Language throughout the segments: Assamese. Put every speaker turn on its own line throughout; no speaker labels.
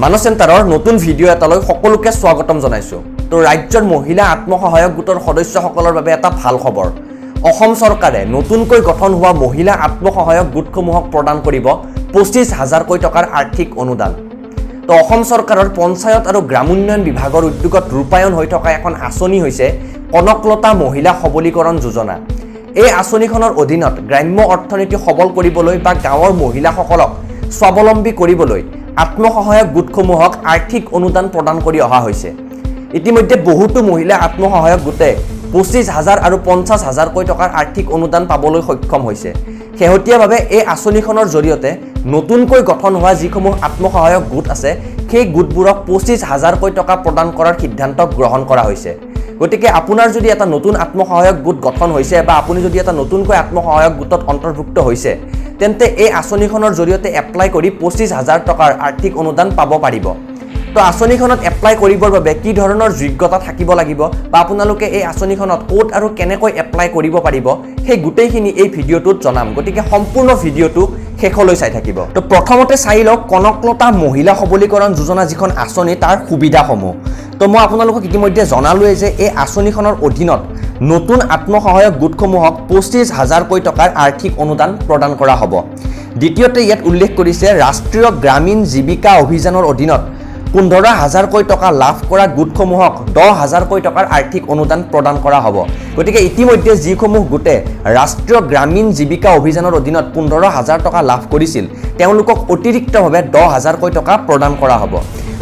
মানৱ চেণ্টাৰৰ নতুন ভিডিঅ' এটালৈ সকলোকে স্বাগতম জনাইছো। তো ৰাজ্যৰ মহিলা আত্মসহায়ক গোটৰ সদস্যসকলৰ বাবে এটা ভাল খবৰ। অসম চৰকাৰে নতুনকৈ গঠন হোৱা মহিলা আত্মসহায়ক গোটসমূহক প্ৰদান কৰিব 25,000 টকাৰ আৰ্থিক অনুদান। তো অসম চৰকাৰৰ পঞ্চায়ত আৰু গ্ৰাম উন্নয়ন বিভাগৰ উদ্যোগত ৰূপায়ণ হৈ থকা এখন আঁচনি হৈছে কনকলতা মহিলা সবলীকৰণ যোজনা। এই আঁচনিখনৰ অধীনত গ্ৰাম্য অৰ্থনীতি সবল কৰিবলৈ বা গাঁৱৰ মহিলাসকলক স্বাৱলম্বী কৰিবলৈ আত্মসহায়ক গোটসমূহক আৰ্থিক অনুদান প্ৰদান কৰি অহা হৈছে। ইতিমধ্যে বহুতো মহিলা আত্মসহায়ক গোটে 25,000 আৰু 50,000 টকাৰ আৰ্থিক অনুদান পাবলৈ সক্ষম হৈছে। শেহতীয়াভাৱে এই আঁচনিখনৰ জৰিয়তে নতুনকৈ গঠন হোৱা যিসমূহ আত্মসহায়ক গোট আছে সেই গোটবোৰক 25,000 টকা প্ৰদান কৰাৰ সিদ্ধান্ত গ্ৰহণ কৰা হৈছে। গতিকে আপোনাৰ যদি এটা নতুন আত্মসহায়ক গোট গঠন হৈছে বা আপুনি যদি এটা নতুনকৈ আত্মসহায়ক গোটত অন্তৰ্ভুক্ত হৈছে তেন্তে এই আঁচনিখনৰ জৰিয়তে এপ্লাই কৰি 25,000 টকাৰ আৰ্থিক অনুদান পাব পাৰিব। তো আঁচনিখনত এপ্লাই কৰিবৰ বাবে কি ধৰণৰ যোগ্যতা থাকিব লাগিব বা আপোনালোকে এই আঁচনিখনত ক'ত আৰু কেনেকৈ এপ্লাই কৰিব পাৰিব সেই গোটেইখিনি এই ভিডিঅ'টোত জনাম। গতিকে সম্পূৰ্ণ ভিডিঅ'টো শেষলৈ চাই থাকিব। তো প্ৰথমতে চাই লওক কনকলতা মহিলা সবলীকৰণ যোজনা যিখন আঁচনি তাৰ সুবিধাসমূহ। তো মই আপোনালোকক ইতিমধ্যে জনালোৱে যে এই আঁচনিখনৰ অধীনত নতুন আত্মসহায়ক গোটসমূহক 25,000 টকাৰ আৰ্থিক অনুদান প্ৰদান কৰা হ'ব। দ্বিতীয়তে ইয়াত উল্লেখ কৰিছে ৰাষ্ট্ৰীয় গ্ৰামীণ জীৱিকা অভিযানৰ অধীনত 15,000 টকা লাভ কৰা গোটসমূহক 10,000 টকাৰ আৰ্থিক অনুদান প্ৰদান কৰা হ'ব। গতিকে ইতিমধ্যে যিসমূহ গোটে ৰাষ্ট্ৰীয় গ্ৰামীণ জীৱিকা অভিযানৰ অধীনত 15,000 টকা লাভ কৰিছিল তেওঁলোকক অতিৰিক্তভাৱে 10,000 টকা প্ৰদান কৰা হ'ব।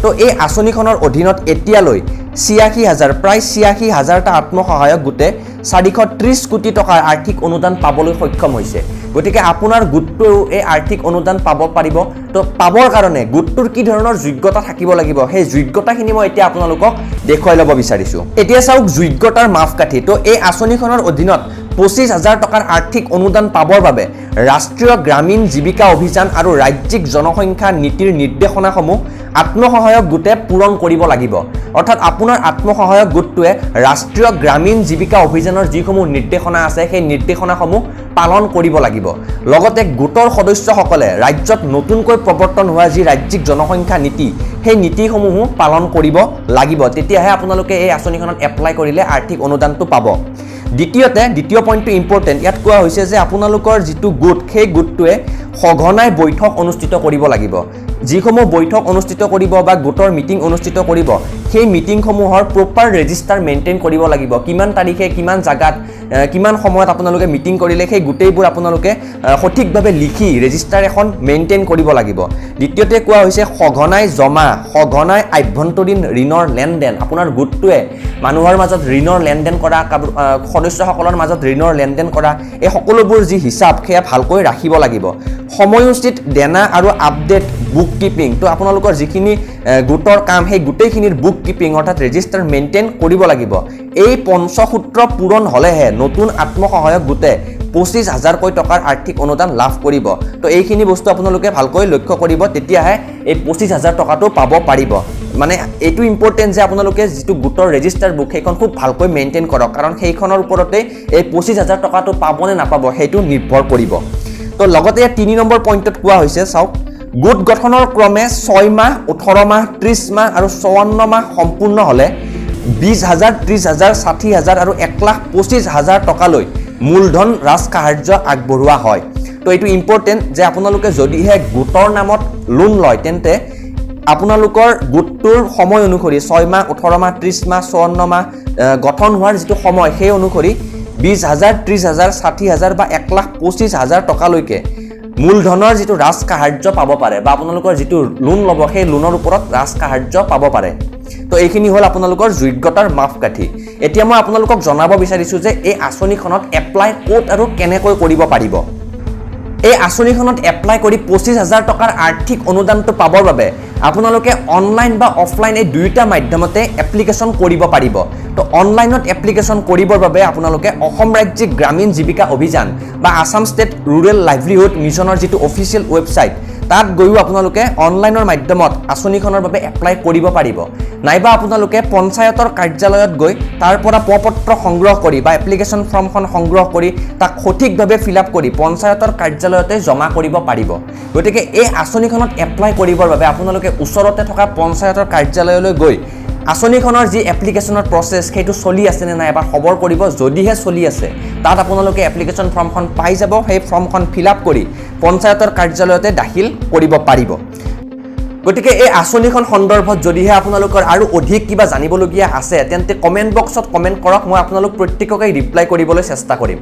তো এই আঁচনিখনৰ অধীনত এতিয়ালৈ 86,000 প্ৰায় 86,000টা আত্মসহায়ক গোটে 430 কোটি টকাৰ আৰ্থিক অনুদান পাবলৈ সক্ষম হৈছে। গতিকে আপোনাৰ গোটটোৱেও এই আৰ্থিক অনুদান পাব পাৰিব। তো পাবৰ কাৰণে গোটটোৰ কি ধৰণৰ যোগ্যতা থাকিব লাগিব সেই যোগ্যতাখিনি মই এতিয়া আপোনালোকক দেখুৱাই ল'ব বিচাৰিছোঁ। এতিয়া চাওক যোগ্যতাৰ মাপকাঠি। তো এই আঁচনিখনৰ অধীনত 25,000 টকাৰ আৰ্থিক অনুদান পাবৰ বাবে ৰাষ্ট্ৰীয় গ্ৰামীণ জীৱিকা অভিযান আৰু ৰাজ্যিক জনসংখ্যা নীতিৰ নিৰ্দেশনাসমূহ আত্মসহায়ক গোটে পূৰণ কৰিব লাগিব। অৰ্থাৎ আপোনাৰ আত্মসহায়ক গোটটোৱে ৰাষ্ট্ৰীয় গ্ৰামীণ জীৱিকা অভিযানৰ যিসমূহ নিৰ্দেশনা আছে সেই নিৰ্দেশনাসমূহ পালন কৰিব লাগিব। লগতে গোটৰ সদস্যসকলে ৰাজ্যত নতুনকৈ প্ৰৱৰ্তন হোৱা যি ৰাজ্যিক জনসংখ্যা নীতি সেই নীতিসমূহো পালন কৰিব লাগিব। তেতিয়াহে আপোনালোকে এই আঁচনিখনত এপ্লাই কৰিলে আৰ্থিক অনুদানটো পাব। দ্বিতীয় পইণ্টটো ইম্পৰ্টেণ্ট। ইয়াত কোৱা হৈছে যে আপোনালোকৰ যিটো গোট সেই গোটটোৱে সঘনাই বৈঠক অনুষ্ঠিত কৰিব লাগিব। যিসমূহ বৈঠক অনুষ্ঠিত কৰিব বা গোটৰ মিটিং অনুষ্ঠিত কৰিব সেই মিটিংসমূহৰ প্ৰপাৰ ৰেজিষ্টাৰ মেইনটেইন কৰিব লাগিব। কিমান তাৰিখে কিমান জাগাত কিমান সময়ত আপোনালোকে মিটিং কৰিলে সেই গোটেইবোৰ আপোনালোকে সঠিকভাৱে লিখি ৰেজিষ্টাৰ এখন মেইনটেইন কৰিব লাগিব। দ্বিতীয়তে কোৱা হৈছে সঘনাই জমা সঘনাই আভ্যন্তৰীণ ঋণৰ লেনদেন। আপোনাৰ গোটটোৱে মানুহৰ মাজত ঋণৰ লেনদেন কৰা সদস্যসকলৰ মাজত ঋণৰ লেনদেন কৰা এই সকলোবোৰ যি হিচাপ সেয়া ভালকৈ ৰাখিব লাগিব। সময়োচিত দেনা আৰু আপডেট বুক কিপিং। তো আপোনালোকৰ যিখিনি গোটৰ কাম সেই গোটেইখিনিৰ বুক কিপিং অৰ্থাৎ ৰেজিষ্টাৰ মেইনটেইন কৰিব লাগিব। এই পঞ্চসূত্ৰ পূৰণ হ'লেহে নতুন আত্মসহায়ক গোটে 25,000 টকাৰ আৰ্থিক অনুদান লাভ কৰিব। তো এইখিনি বস্তু আপোনালোকে ভালকৈ লক্ষ্য কৰিব, তেতিয়াহে এই 25,000 টকাটো পাব পাৰিব। মানে এইটো ইম্পৰ্টেণ্ট যে আপোনালোকে যিটো গোটৰ ৰেজিষ্টাৰ বুক সেইখন খুব ভালকৈ মেইনটেইন কৰক, কাৰণ সেইখনৰ ওপৰতে এই 25,000 টকাটো পাব নে নাপাব সেইটো নিৰ্ভৰ কৰিব। তো লগতে 3 নম্বৰ পইণ্টত কোৱা হৈছে চাওক গোট গঠনৰ ক্ৰমে 6 মাহ 18 মাহ 30 মাহ আৰু 54 মাহ সম্পূৰ্ণ হ'লে 20,000 30,000 60,000 আৰু 1,25,000 টকালৈ মূলধন ৰাজসাহাৰ্য আগবঢ়োৱা হয়। তো এইটো ইম্পৰ্টেণ্ট যে আপোনালোকে যদিহে গোটৰ নামত লোন লয় তেন্তে আপোনালোকৰ গোটটোৰ সময় অনুসৰি 6 মাহ 18 মাহ 30 মাহ 54 মাহ গঠন হোৱাৰ যিটো সময় সেই অনুসৰি 20,000 30,000 60,000 বা 1,25,000 টকালৈকে মূলধনৰ যিটো ৰাজসাহাৰ্য পাব পাৰে বা আপোনালোকৰ যিটো লোন ল'ব সেই লোনৰ ওপৰত ৰাজসাহাৰ্য পাব পাৰে। তো এইখিনি হ'ল আপোনালোকৰ যোগ্যতাৰ মাপকাঠি। এতিয়া মই আপোনালোকক জনাব বিচাৰিছোঁ যে এই আঁচনিখনত এপ্লাই ক'ত আৰু কেনেকৈ কৰিব পাৰিব। এই আঁচনিখনত এপ্লাই কৰি 25,000 টকাৰ আৰ্থিক অনুদানটো পাবৰ বাবে আপোনালোকে অনলাইন বা অফলাইন এই দুয়োটা মাধ্যমতে এপ্লিকেশ্যন কৰিব পাৰিব। তো অনলাইনত এপ্লিকেশ্যন কৰিবৰ বাবে আপোনালোকে অসম ৰাজ্যিক গ্ৰামীণ জীৱিকা অভিযান বা আসাম ষ্টেট ৰুৰেল লাইভলিহুড মিছনৰ যিটো অফিচিয়েল ৱেবছাইট তাত গৈও আপোনালোকে অনলাইনৰ মাধ্যমত আঁচনিখনৰ বাবে এপ্লাই কৰিব পাৰিব নাইবা আপোনালোকে পঞ্চায়তৰ কাৰ্যালয়ত গৈ তাৰ পৰা পত্ৰ সংগ্ৰহ কৰি বা এপ্লিকেশ্যন ফৰ্মখন সংগ্ৰহ কৰি তাক সঠিকভাৱে ফিল আপ কৰি পঞ্চায়তৰ কাৰ্যালয়তে জমা কৰিব পাৰিব গতিকে এই আঁচনিখনত এপ্লাই কৰিবৰ বাবে আপোনালোকে ওচৰতে থকা পঞ্চায়তৰ কাৰ্যালয়লৈ গৈ আঁচনিখনৰ যি এপ্লিকেশ্যনৰ প্ৰচেছ সেইটো চলি আছে নে নাই এবাৰ খবৰ কৰিব যদিহে চলি আছে তাত আপোনালোকে এপ্লিকেশ্যন ফৰ্মখন পাই যাব সেই ফৰ্মখন ফিল আপ কৰি পঞ্চায়তৰ কাৰ্যালয়তে দাখিল কৰিব পাৰিব গতিকে এই আঁচনিখন সন্দৰ্ভত যদিহে আপোনালোকৰ আৰু অধিক কিবা জানিবলগীয়া আছে তেন্তে কমেণ্ট বক্সত কমেণ্ট কৰক মই আপোনালোক প্ৰত্যেককে ৰিপ্লাই কৰিবলৈ চেষ্টা কৰিম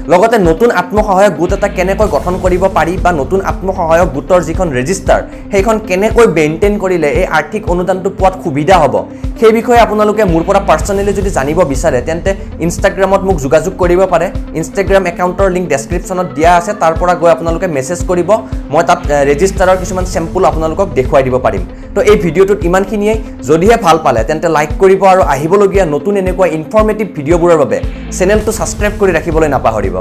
লগতে নতুন আত্মসহায়ক গোট এটা কেনেকৈ গঠন কৰিব পাৰি বা নতুন আত্মসহায়ক গোটৰ যিখন ৰেজিষ্টাৰ সেইখন কেনেকৈ মেইনটেইন কৰিলে এই আৰ্থিক অনুদানটো পোৱাত সুবিধা হ'ব সেই বিষয়ে আপোনালোকে মোৰ পৰা পাৰ্সোনেলি যদি জানিব বিচাৰে তেন্তে ইনষ্টাগ্ৰামত মোক যোগাযোগ কৰিব পাৰে ইনষ্টাগ্ৰাম একাউণ্টৰ লিংক ডেছক্ৰিপশ্যনত দিয়া আছে তাৰ পৰা গৈ আপোনালোকে মেছেজ কৰিব মই তাত ৰেজিষ্টাৰৰ কিছুমান চেম্পল আপোনালোকক দেখুৱাই দিব পাৰিম তো এই ভিডিঅ'টোত ইমানখিনিয়ে যদিহে ভাল পালে তেন্তে লাইক কৰিব আৰু আহিবলগীয়া নতুন এনেকুৱা ইনফৰ্মেটিভ ভিডিঅ'বোৰৰ বাবে চেনেলটো ছাবস্ক্ৰাইব কৰি ৰাখিবলৈ নাপাহৰিব